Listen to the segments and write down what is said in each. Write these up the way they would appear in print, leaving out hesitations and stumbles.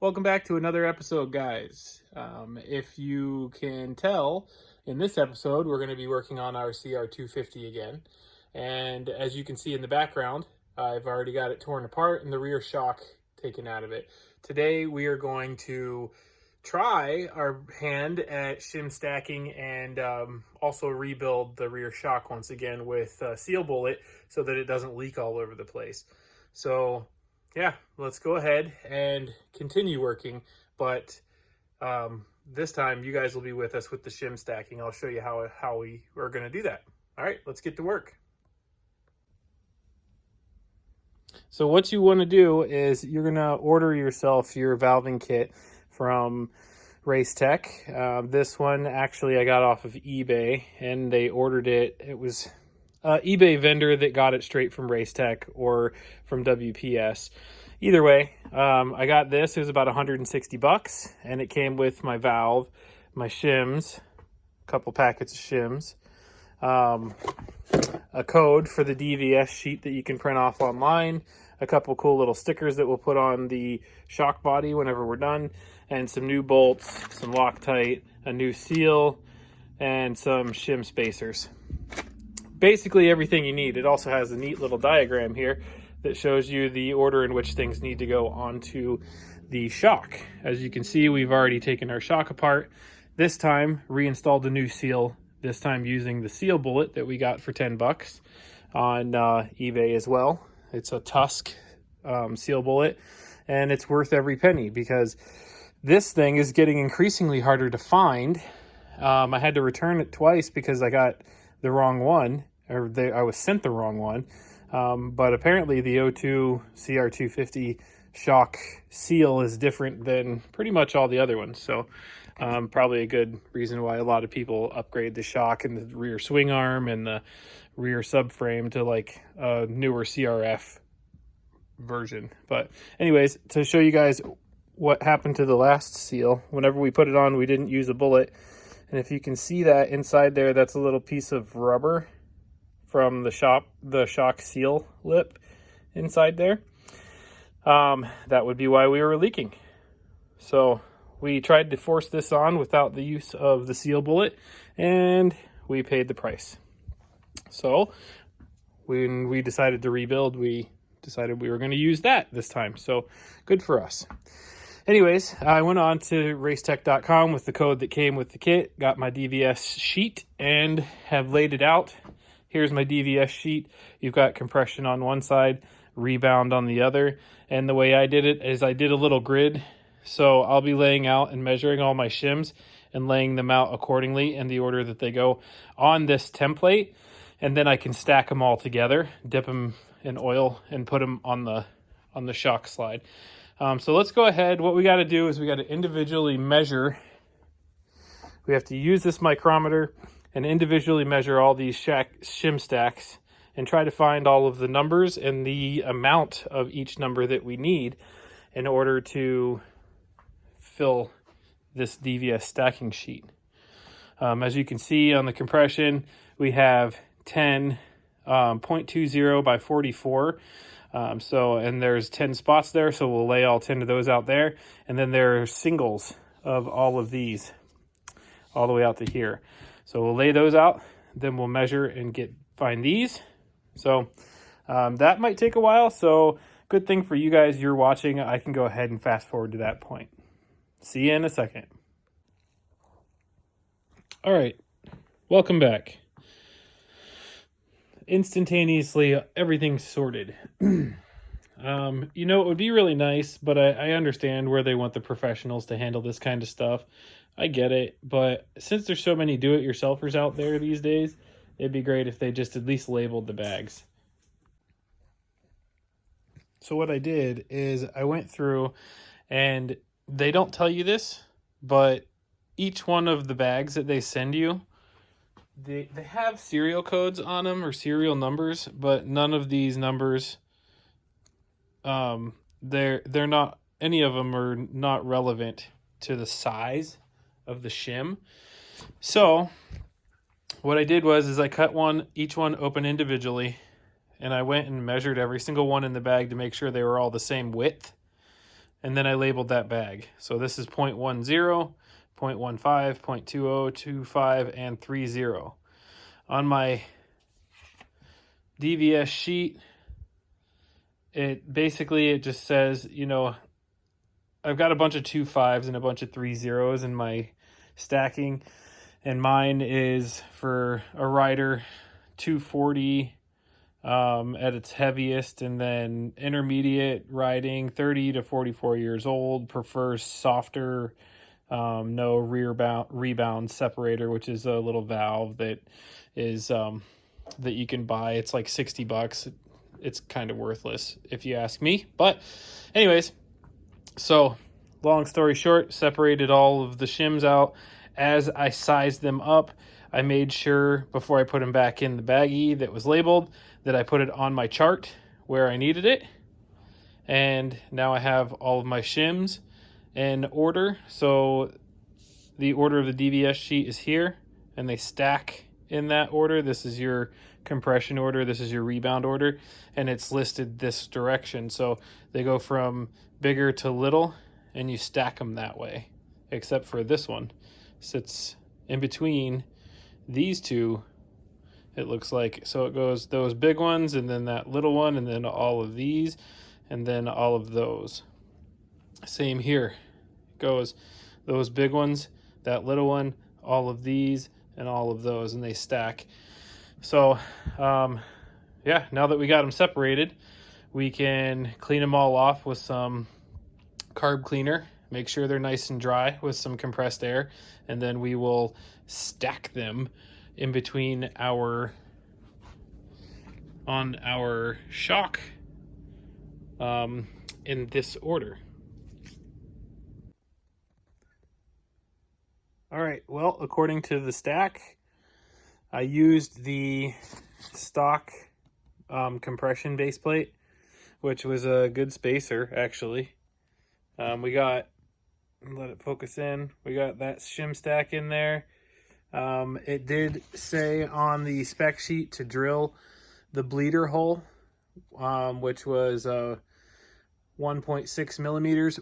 Welcome back to another episode, guys. If you can tell, in this episode, we're going to be working on our CR250 again. And as you can see in the background, I've already got it torn apart and the rear shock taken out of it. Today, we are going to try our hand at shim stacking and also rebuild the rear shock once again with a seal bullet so that it doesn't leak all over the place. So yeah, let's go ahead and continue working, but this time you guys will be with us with the shim stacking. I'll show you how we are going to do that. All right, let's get to work. So what you want to do is you're going to order yourself your valving kit from Racetech. This one actually I got off of eBay, and they ordered it. It was eBay vendor that got it straight from Racetech or from WPS. Either way, I got this. It was about 160 bucks, and it came with my valve, my shims, a couple packets of shims, a code for the DVS sheet that you can print off online, a couple cool little stickers that we'll put on the shock body whenever we're done, and some new bolts, some Loctite, a new seal, and some shim spacers. Basically everything you need. It also has a neat little diagram here that shows you the order in which things need to go onto the shock. As you can see, we've already taken our shock apart. This time, reinstalled a new seal, this time using the seal bullet that we got for 10 bucks on eBay as well. It's a Tusk seal bullet, and it's worth every penny because this thing is getting increasingly harder to find. I had to return it twice because I got the wrong one, or I was sent the wrong one. But apparently the O2 CR250 shock seal is different than pretty much all the other ones. So probably a good reason why a lot of people upgrade the shock and the rear swing arm and the rear subframe to like a newer CRF version. But anyways, to show you guys what happened to the last seal, whenever we put it on, we didn't use a bullet. And if you can see that inside there, that's a little piece of rubber from the shock seal lip inside there. That would be why we were leaking. So we tried to force this on without the use of the seal bullet, and we paid the price. So when we decided to rebuild, we decided we were going to use that this time. So good for us. Anyways, I went on to racetech.com with the code that came with the kit, got my DVS sheet, and have laid it out. Here's my DVS sheet. You've got compression on one side, rebound on the other. And the way I did it is I did a little grid. So I'll be laying out and measuring all my shims and laying them out accordingly in the order that they go on this template. And then I can stack them all together, dip them in oil, and put them on the shock slide. So let's go ahead. What we got to do is we got to individually measure. We have to use this micrometer and individually measure all these shim stacks and try to find all of the numbers and the amount of each number that we need in order to fill this DVS stacking sheet. As you can see on the compression, we have 10 0.20 by 44. And there's 10 spots there, so we'll lay all 10 of those out there. And then there are singles of all of these all the way out to here. So we'll lay those out, then we'll measure and find these. So that might take a while. So good thing for you guys, you're watching, I can go ahead and fast forward to that point. See you in a second. All right, welcome back. Instantaneously, everything's sorted. You know, it would be really nice, but I understand where they want the professionals to handle this kind of stuff. I get it, but since there's so many do-it-yourselfers out there these days, it'd be great if they just at least labeled the bags. So what I did is I went through, and they don't tell you this, but each one of the bags that they send you, they have serial codes on them or serial numbers, but none of these numbers, they're not, any of them are not relevant to the size of the shim. So what I did was I cut each one open individually, and I went and measured every single one in the bag to make sure they were all the same width. and then I labeled that bag. So this is 0.10, 0.15, 0.20, 25, and 30. On my DVS sheet, it just says, you know, I've got a bunch of 2.5s and a bunch of 3.0s in my stacking, and mine is for a rider 240 at its heaviest, and then intermediate riding 30 to 44 years old, prefers softer, no rebound separator, which is a little valve that is that you can buy. It's like $60. It's kind of worthless if you ask me, but anyways, so long story short, separated all of the shims out. As I sized them up, I made sure before I put them back in the baggie that was labeled that I put it on my chart where I needed it. And now I have all of my shims in order. So the order of the DVS sheet is here, and they stack in that order. This is your compression order, this is your rebound order, and it's listed this direction. So they go from bigger to little, and you stack them that way, except for this one sits in between these two, it looks like. So it goes those big ones, and then that little one, and then all of these, and then all of those. Same here, it goes those big ones, that little one, all of these, and all of those, and they stack. So yeah, now that we got them separated, we can clean them all off with some carb cleaner, make sure they're nice and dry with some compressed air, and then we will stack them in between on our shock in this order. All right, well, according to the stack, I used the stock compression base plate, which was a good spacer, actually. We got, let it focus in, we got that shim stack in there. It did say on the spec sheet to drill the bleeder hole, which was 1.6 millimeters.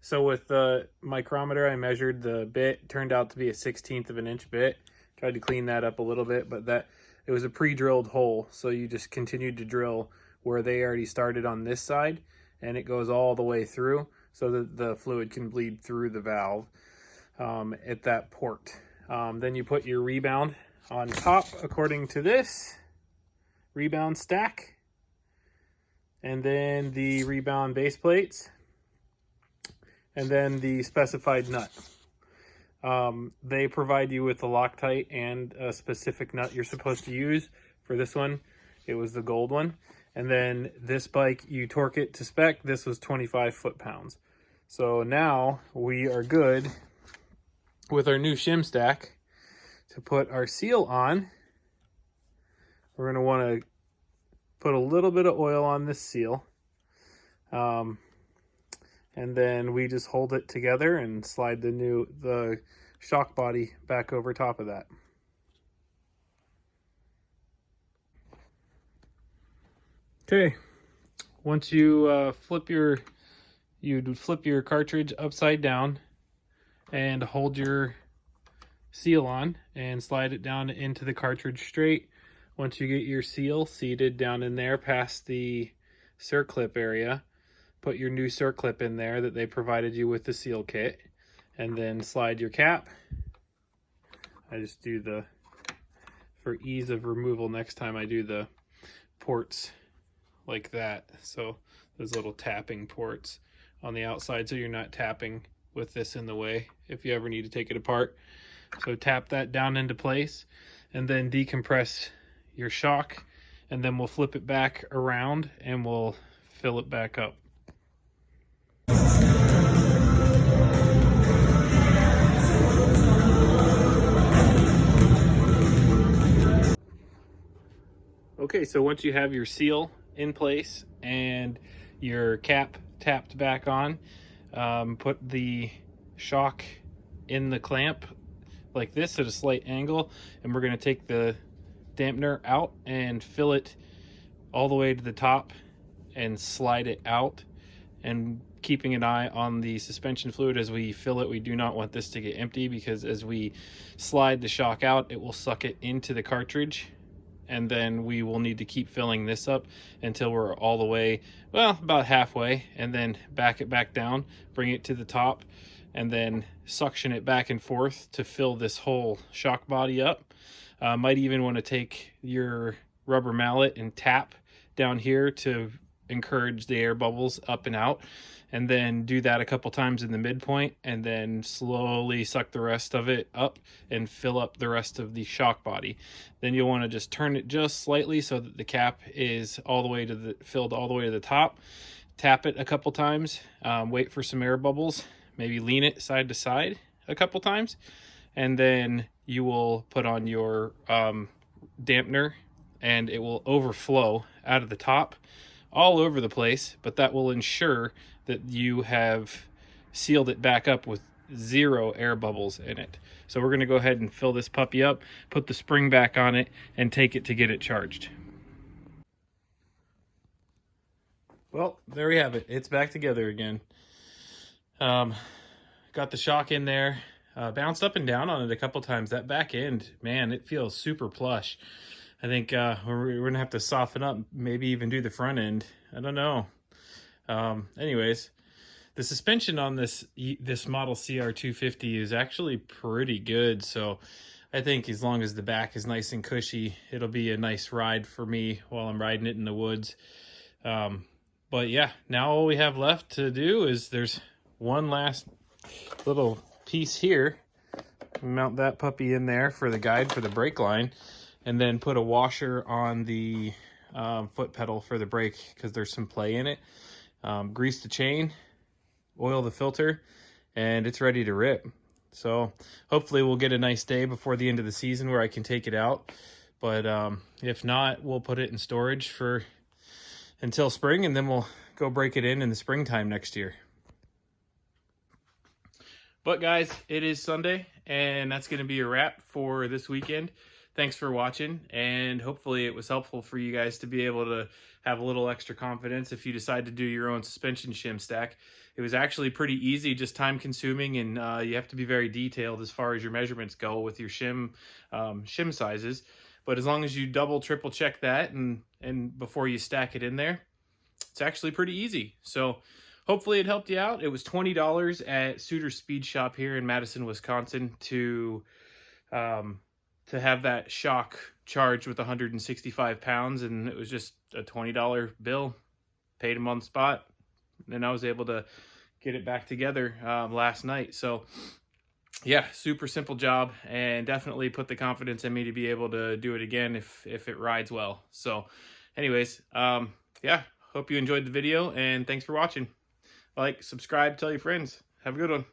So with the micrometer, I measured the bit, turned out to be a 1/16 of an inch bit. Tried to clean that up a little bit, but it was a pre-drilled hole, so you just continued to drill where they already started on this side, and it goes all the way through so that the fluid can bleed through the valve at that port. Then you put your rebound on top according to this rebound stack, and then the rebound base plates, and then the specified nut. They provide you with the Loctite and a specific nut you're supposed to use. For this one, it was the gold one. And then this bike, you torque it to spec. This was 25 foot-pounds. So now we are good with our new shim stack to put our seal on. We're going to want to put a little bit of oil on this seal. And then we just hold it together and slide the shock body back over top of that. Okay, once you flip your cartridge upside down and hold your seal on and slide it down into the cartridge straight. Once you get your seal seated down in there past the circlip area, put your new circlip in there that they provided you with the seal kit, and then slide your cap. I just do for ease of removal next time I do the ports like that. So those little tapping ports on the outside, so you're not tapping with this in the way if you ever need to take it apart. So tap that down into place, and then decompress your shock, and then we'll flip it back around and we'll fill it back up. Okay, so once you have your seal in place and your cap tapped back on, put the shock in the clamp like this at a slight angle, and we're going to take the dampener out and fill it all the way to the top and slide it out, and keeping an eye on the suspension fluid as we fill it. We do not want this to get empty, because as we slide the shock out, it will suck it into the cartridge, and then we will need to keep filling this up until we're all the way, well, about halfway, and then back it back down, bring it to the top, and then suction it back and forth to fill this whole shock body up. Might even want to take your rubber mallet and tap down here to encourage the air bubbles up and out, and then do that a couple times in the midpoint, and then slowly suck the rest of it up and fill up the rest of the shock body. Then you'll want to just turn it just slightly so that the cap is all the way to the filled all the way to the top. Tap it a couple times, wait for some air bubbles, maybe lean it side to side a couple times, and then you will put on your dampener, and it will overflow out of the top all over the place, but that will ensure that you have sealed it back up with 0 air bubbles in it. So we're going to go ahead and fill this puppy up, put the spring back on it, and take it to get it charged. Well, there we have it. It's back together again. Got the shock in there, bounced up and down on it a couple times. That back end, man, it feels super plush. I think we're gonna have to soften up, maybe even do the front end. I don't know. Anyways, the suspension on this model CR250 is actually pretty good. So I think as long as the back is nice and cushy, it'll be a nice ride for me while I'm riding it in the woods. But yeah, now all we have left to do is there's one last little piece here. Mount that puppy in there for the guide for the brake line, and then put a washer on the foot pedal for the brake, because there's some play in it. Grease the chain, oil the filter, and it's ready to rip. So hopefully we'll get a nice day before the end of the season where I can take it out. But if not, we'll put it in storage for until spring, and then we'll go break it in the springtime next year. But guys, it is Sunday, and that's going to be a wrap for this weekend. Thanks for watching, and hopefully it was helpful for you guys to be able to have a little extra confidence if you decide to do your own suspension shim stack. It was actually pretty easy, just time consuming, and you have to be very detailed as far as your measurements go with your shim sizes. But as long as you double, triple check that and before you stack it in there, it's actually pretty easy. So hopefully it helped you out. It was $20 at Suters Speed Shop here in Madison, Wisconsin to have that shock charged with 165 pounds, and it was just a $20 bill. Paid him on the spot, and I was able to get it back together last night. So yeah, super simple job, and definitely put the confidence in me to be able to do it again if it rides well. So anyways, yeah, hope you enjoyed the video, and thanks for watching. Like, subscribe, tell your friends. Have a good one.